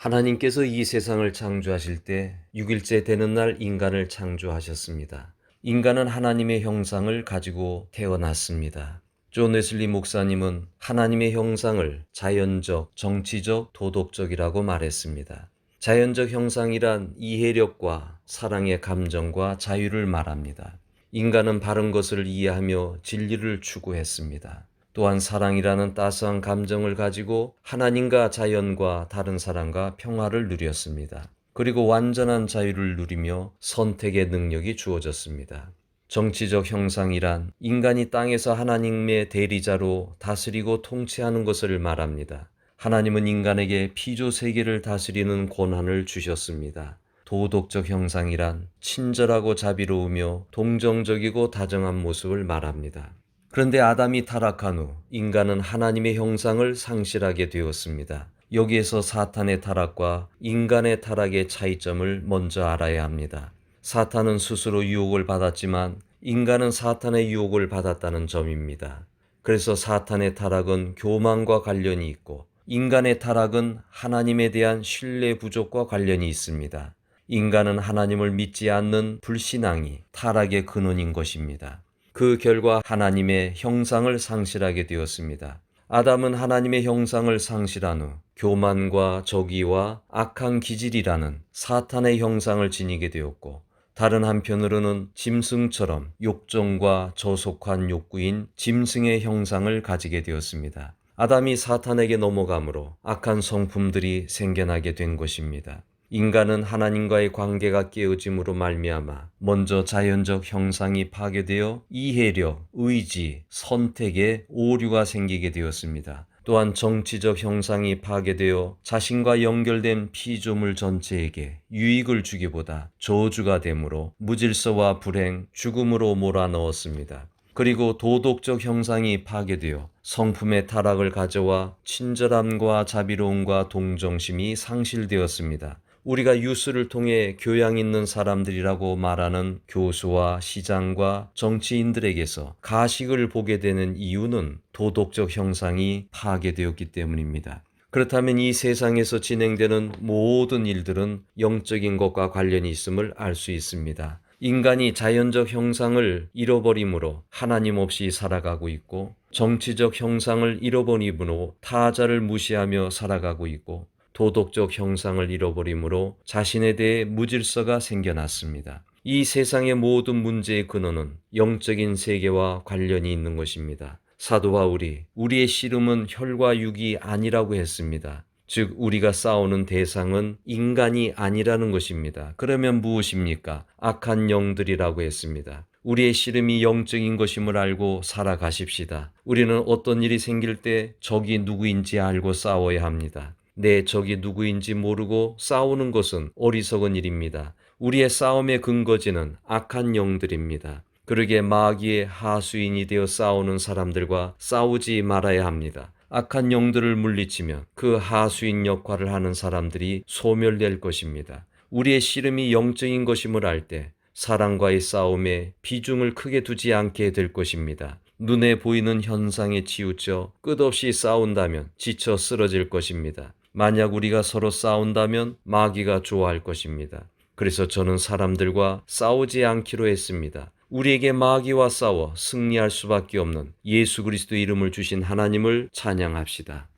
하나님께서 이 세상을 창조하실 때 6일째 되는 날 인간을 창조하셨습니다. 인간은 하나님의 형상을 가지고 태어났습니다. 존 웨슬리 목사님은 하나님의 형상을 자연적, 정치적, 도덕적이라고 말했습니다. 자연적 형상이란 이해력과 사랑의 감정과 자유를 말합니다. 인간은 바른 것을 이해하며 진리를 추구했습니다. 또한 사랑이라는 따스한 감정을 가지고 하나님과 자연과 다른 사람과 평화를 누렸습니다. 그리고 완전한 자유를 누리며 선택의 능력이 주어졌습니다. 정치적 형상이란 인간이 땅에서 하나님의 대리자로 다스리고 통치하는 것을 말합니다. 하나님은 인간에게 피조 세계를 다스리는 권한을 주셨습니다. 도덕적 형상이란 친절하고 자비로우며 동정적이고 다정한 모습을 말합니다. 그런데 아담이 타락한 후 인간은 하나님의 형상을 상실하게 되었습니다. 여기에서 사탄의 타락과 인간의 타락의 차이점을 먼저 알아야 합니다. 사탄은 스스로 유혹을 받았지만 인간은 사탄의 유혹을 받았다는 점입니다. 그래서 사탄의 타락은 교만과 관련이 있고 인간의 타락은 하나님에 대한 신뢰 부족과 관련이 있습니다. 인간은 하나님을 믿지 않는 불신앙이 타락의 근원인 것입니다. 그 결과 하나님의 형상을 상실하게 되었습니다. 아담은 하나님의 형상을 상실한 후 교만과 적의와 악한 기질이라는 사탄의 형상을 지니게 되었고, 다른 한편으로는 짐승처럼 욕정과 저속한 욕구인 짐승의 형상을 가지게 되었습니다. 아담이 사탄에게 넘어감으로 악한 성품들이 생겨나게 된 것입니다. 인간은 하나님과의 관계가 깨어짐으로 말미암아 먼저 자연적 형상이 파괴되어 이해력, 의지, 선택에 오류가 생기게 되었습니다. 또한 정치적 형상이 파괴되어 자신과 연결된 피조물 전체에게 유익을 주기보다 저주가 되므로 무질서와 불행, 죽음으로 몰아넣었습니다. 그리고 도덕적 형상이 파괴되어 성품의 타락을 가져와 친절함과 자비로움과 동정심이 상실되었습니다. 우리가 뉴스를 통해 교양 있는 사람들이라고 말하는 교수와 시장과 정치인들에게서 가식을 보게 되는 이유는 도덕적 형상이 파괴되었기 때문입니다. 그렇다면 이 세상에서 진행되는 모든 일들은 영적인 것과 관련이 있음을 알 수 있습니다. 인간이 자연적 형상을 잃어버림으로 하나님 없이 살아가고 있고, 정치적 형상을 잃어버림으로 타자를 무시하며 살아가고 있고, 도덕적 형상을 잃어버림으로 자신에 대해 무질서가 생겨났습니다. 이 세상의 모든 문제의 근원은 영적인 세계와 관련이 있는 것입니다. 사도 바울이 우리의 씨름은 혈과 육이 아니라고 했습니다. 즉 우리가 싸우는 대상은 인간이 아니라는 것입니다. 그러면 무엇입니까? 악한 영들이라고 했습니다. 우리의 씨름이 영적인 것임을 알고 살아가십시다. 우리는 어떤 일이 생길 때 적이 누구인지 알고 싸워야 합니다. 내 적이 누구인지 모르고 싸우는 것은 어리석은 일입니다. 우리의 싸움의 근거지는 악한 영들입니다. 그러기에 마귀의 하수인이 되어 싸우는 사람들과 싸우지 말아야 합니다. 악한 영들을 물리치면 그 하수인 역할을 하는 사람들이 소멸될 것입니다. 우리의 씨름이 영적인 것임을 알 때 사랑과의 싸움에 비중을 크게 두지 않게 될 것입니다. 눈에 보이는 현상에 치우쳐 끝없이 싸운다면 지쳐 쓰러질 것입니다. 만약 우리가 서로 싸운다면 마귀가 좋아할 것입니다. 그래서 저는 사람들과 싸우지 않기로 했습니다. 우리에게 마귀와 싸워 승리할 수밖에 없는 예수 그리스도 이름을 주신 하나님을 찬양합시다.